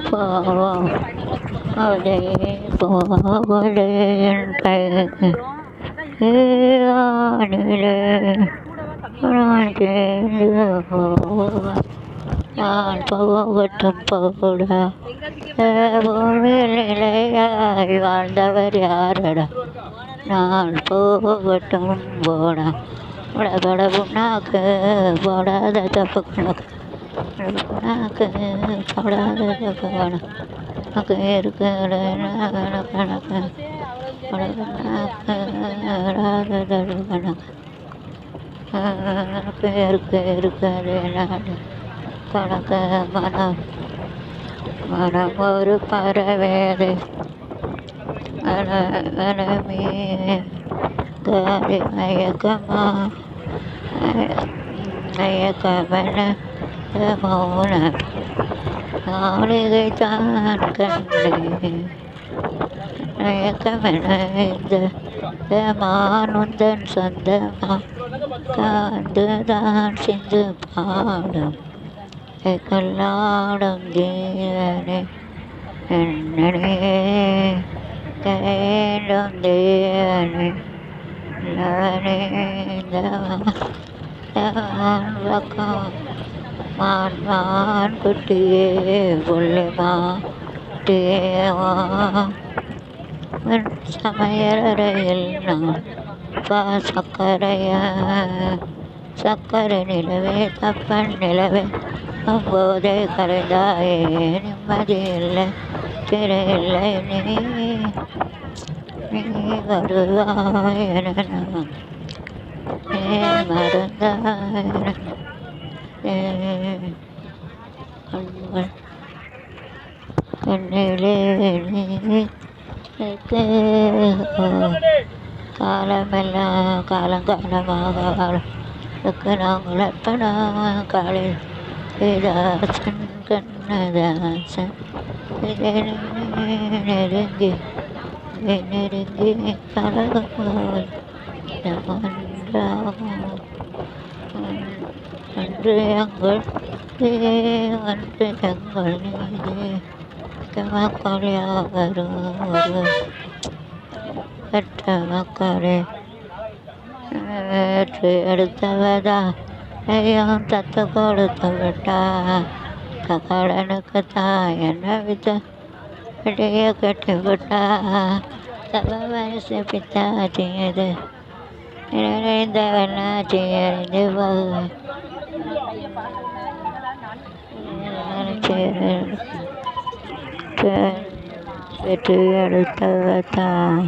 பாவம் அதை போவதேன் கையிலே நான் சேர்ந்து போவேன். நான் போகட்டும் போடா பூமியில் நிலையாய் வாழ்ந்தவர் யாரடா. நான் போகட்டும் போடா பட புண்ணாக்கு போடாத தப்பு கணக்கு புண்ணாக்கு போடாத தப்பு கணக்கு கணக்கு இருக்கிற கணக்கு புண்ணாக்கு போடாத தப்பு கணக்கு பேருக்கு இருக்கிற நாடு கணக்கு மனம் மனம் ஒரு பறவேது மனமே காரி மயக்கமா மயக்கமென மௌனம் நாளிகை தான் கண்டே மயக்கமென இந்த மானுந்தன் சொந்தமா காந்துதான் சிந்து பாடும் கல்லாடும் ஜீவனே என்னனே கேடும் தேவனே நானே பக்கம் மான் குட்டியே புள்ளிமா தேவா சமையலறையில் நான் சக்கரை நிலவே தப்பன் நிலவே போதை கரைந்தாயே நிம்மதி இல்லை திரையில்லை நீ வருவாய் என நான் மறந்தாய் கண்ணிலே நீ காலமெல்லாம் காலங்காலமாக வாழக்கு நாங்கள் அற்பனா காலில் தாசன் கண்ணதாசன் நெருங்கி நெருங்கி கலகமாய் அன்று எங்கள் அன்று எங்கள் நீதி மக்கள் யாவரும் ஒரு பெற்ற மக்களே ஏற்று எடுத்தவதா ஐயம் தத்து கொடுத்து விட்டா கடனுக்கு தான் என்ன வித விடைய கட்டி விட்டா தவ வயசு பித்தாச்சியது நிறைந்த வெள்ளாச்சி அறிந்து போக பெற்று எடுத்தவதான்